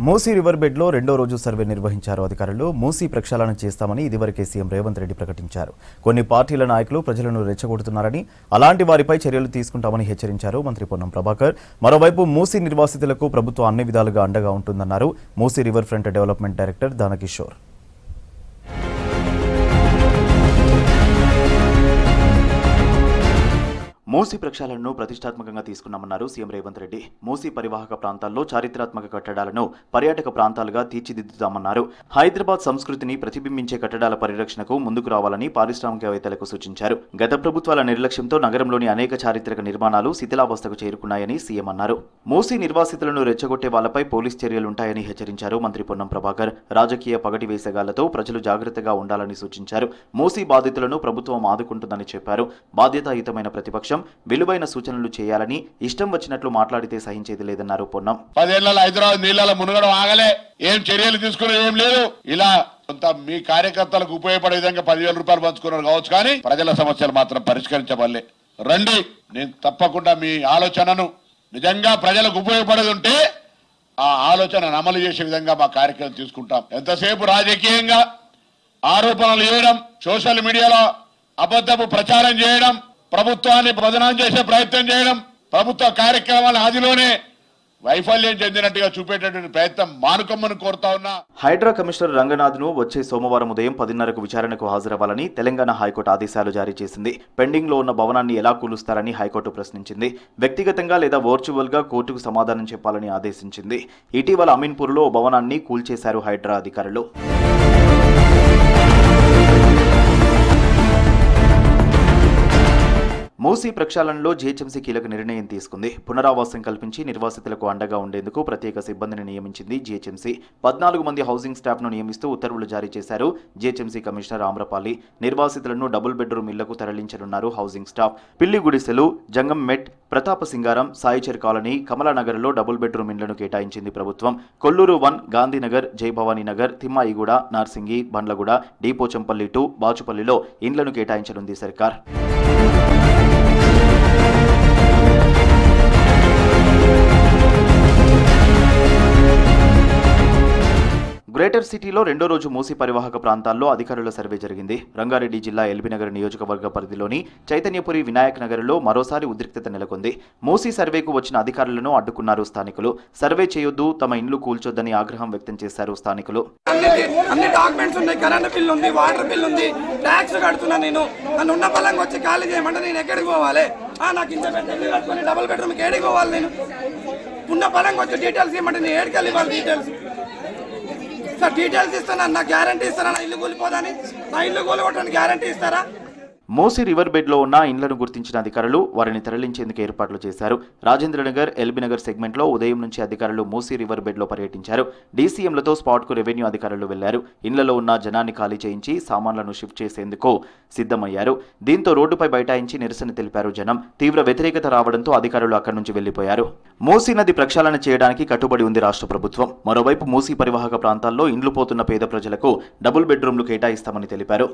Musi river బెడ్లో రెండో రోజు survey నిర్వహించారు అధికారులు. మూసీ ప్రక్షాళన చేస్తామని ఇదివరకే సీఎం రేవంత్ రెడ్డి ప్రకటించారు. కొన్ని పార్టీల నాయకులు ప్రజలను రెచ్చగొడుతున్నారని, అలాంటి వారిపై చర్యలు తీసుకుంటామని హెచ్చరించారు మంత్రి పొన్నం ప్రభాకర్. మరోవైపు మూసీ నిర్వాసితులకు ప్రభుత్వం అన్ని విధాలుగా అండగా ఉంటుందన్నారు Musi river front development director Danakishore. Musi ప్రక్షాళనను ప్రతిష్టాత్మకంగా తీసుకున్నామన్నారు సీఎం రేవంత్ రెడ్డి. మూసీ పరివాహక ప్రాంతాల్లో చారిత్రాత్మక కట్టడాలను పర్యాటక ప్రాంతాలుగా తీర్చిదిద్దుతామన్నారు. హైదరాబాద్ సంస్కృతిని ప్రతిబింబించే కట్టడాల పరిరక్షణకు ముందుకు రావాలని పారిశ్రామికవేత్తలకు సూచించారు. గత ప్రభుత్వాల నిర్లక్ష్యంతో నగరంలోని అనేక చారిత్రక నిర్మాణాలు శిథిలావస్థకు చేరుకున్నాయని సీఎం అన్నారు. మూసీ నిర్వాసితులను రెచ్చగొట్టే వాళ్లపై పోలీస్ చర్యలుంటాయని హెచ్చరించారు మంత్రి పొన్నం ప్రభాకర్. రాజకీయ పగటి వేసగాలతో ప్రజలు జాగ్రత్తగా ఉండాలని సూచించారు. మూసీ బాధితులను ప్రభుత్వం ఆదుకుంటుందని చెప్పారు. బాధ్యతాయుతమైన ప్రతిపక్షం విలువైన సూచనలు చేయాలని, ఇష్టం వచ్చినట్లు మాట్లాడితే సహించేది లేదన్నారు పొన్నం. 10 ఏళ్లలో హైదరాబాద్ నీళ్ళ మునగడం ఆగలే, ఏం చర్యలు తీసుకునే ఏం లేదు. ఇలా కొంత మీ కార్యకర్తలకు ఉపయోగపడే విధంగా 10,000 రూపాయలు పంచుకున్నారు కావచ్చు, కానీ ప్రజల సమస్యలు మాత్రం పరిష్కరించబడలే. రండి, నేను తప్పకుండా మీ ఆలోచనను నిజంగా ప్రజలకు ఉపయోగపడేది ఉంటే ఆ ఆలోచనను అమలు చేసే విధంగా మా కార్యక్రమం తీసుకుంటాం. ఎంతసేపు రాజకీయంగా ఆరోపణలు చేయడం, సోషల్ మీడియాలో అబద్ధపు ప్రచారం చేయడం, ప్రభుత్వాన్ని బదనాం చేసే ప్రయత్నం చేయడం, ప్రభుత్వ కార్యక్రమాల ఆదిలోనే వైఫల్యం చెందినట్టుగా చూపేటటువంటి ప్రయత్నం మానుకోమని కోరుతా ఉన్నా. హైడ్రా కమిషనర్ రంగనాథ్ను వచ్చే సోమవారం ఉదయం 10:30కు విచారణకు హాజరవ్వాలని తెలంగాణ హైకోర్టు ఆదేశాలు జారీ చేసింది. పెండింగ్ లో ఉన్న భవనాన్ని ఎలా కూలుస్తారని హైకోర్టు ప్రశ్నించింది. వ్యక్తిగతంగా లేదా వర్చువల్ గా కోర్టుకు సమాధానం చెప్పాలని ఆదేశించింది. ఇటీవల అమీన్పూర్లో భవనాన్ని కూల్చేశారు హైడ్రా అధికారులు. మూసీ ప్రక్షాళనలో జీహెచ్ఎంసీ కీలక నిర్ణయం తీసుకుంది. పునరావాసం కల్పించి నిర్వాసితులకు అండగా ఉండేందుకు ప్రత్యేక సిబ్బందిని నియమించింది జీహెచ్ఎంసీ. 14 మంది హౌసింగ్ స్టాఫ్ను నియమిస్తూ ఉత్తర్వులు జారీ చేశారు జీహెచ్ఎంసీ కమిషనర్ ఆమ్రపాలి. నిర్వాసితులను డబుల్ బెడ్రూమ్ ఇళ్లకు తరలించనున్నారు హౌసింగ్ స్టాఫ్. పిల్లి గుడిసెలు, జంగం మెట్, ప్రతాప సింగారం, సాయిచర్ కాలనీ, కమలానగర్లో డబుల్ బెడ్రూమ్ ఇండ్లను కేటాయించింది ప్రభుత్వం. కొల్లూరు 1, గాంధీనగర్, జయభవానీ నగర్, తిమ్మాయిగూడ, నార్సింగి, బండ్లగూడ, డీపోచంపల్లి 2, బాచుపల్లిలో ఇండ్లను కేటాయించనుంది సర్కార్. గ్రేటర్ సిటీలో రెండో రోజు మూసీ పరివాహక ప్రాంతాల్లో అధికారుల సర్వే జరిగింది. రంగారెడ్డి జిల్లా ఎల్బీనగర్ నియోజకవర్గ పరిధిలోని చైతన్యపురి, వినాయక్ నగర్లో మరోసారి ఉద్రిక్తత నెలకొంది. మూసీ సర్వేకు వచ్చిన అధికారులను అడ్డుకున్నారు స్థానికులు. సర్వే చేయొద్దు, తమ ఇండ్లు కూల్చొద్దని ఆగ్రహం వ్యక్తం చేశారు స్థానికులు. అన్ని డాక్యుమెంట్స్ ఉన్నాయి, కరెంట్ బిల్ ఉంది, వాటర్ బిల్ ఉంది, ట్యాక్స్ కడుతున్నా. నేను నన్ను ఉన్న బలంగా వచ్చి ఖాళీ చేయమంటే నేను ఎక్కడికి పోవాలి? నాకు ఇంత పెద్ద ఇల్లు కట్టుకొని డబుల్ బెడ్రూమ్కి ఏడికి పోవాలి? నేను ఉన్న బలంగా వచ్చి డీటెయిల్స్ ఇవ్వమంటే నేను ఏడికి వెళ్ళి ఇవ్వాలి డీటెయిల్స్? సార్ డీటెయిల్స్ ఇస్తాను, నా గ్యారంటీ ఇస్తారా? నా ఇల్లు కూలిపోదని, నా ఇల్లు కూలిపోవడానికి గ్యారంటీ ఇస్తారా? మూసీ రివర్ బెడ్లో ఉన్న ఇండ్లను గుర్తించిన అధికారులు వారిని తరలించేందుకు ఏర్పాట్లు చేశారు. రాజేంద్రనగర్, ఎల్బీనగర్ సెగ్మెంట్లో ఉదయం నుంచి అధికారులు మూసీ రివర్ బెడ్లో పర్యటించారు. డీసీఎంలతో స్పాట్కు రెవెన్యూ అధికారులు వెళ్లారు. ఇండ్లలో ఉన్న జనాన్ని ఖాళీ చేయించి సామాన్లను షిఫ్ట్ చేసేందుకు సిద్ధమయ్యారు. దీంతో రోడ్డుపై బైఠాయించి నిరసన తెలిపారు జనం. తీవ్ర వ్యతిరేకత రావడంతో అధికారులు అక్కడి నుంచి వెళ్లిపోయారు. మూసీ నది ప్రక్షాళన చేయడానికి కట్టుబడి ఉంది రాష్ట్ర ప్రభుత్వం. మరోవైపు మూసీ పరివాహక ప్రాంతాల్లో ఇండ్లు పోతున్న పేద ప్రజలకు డబుల్ బెడ్రూమ్లు కేటాయిస్తామని తెలిపారు.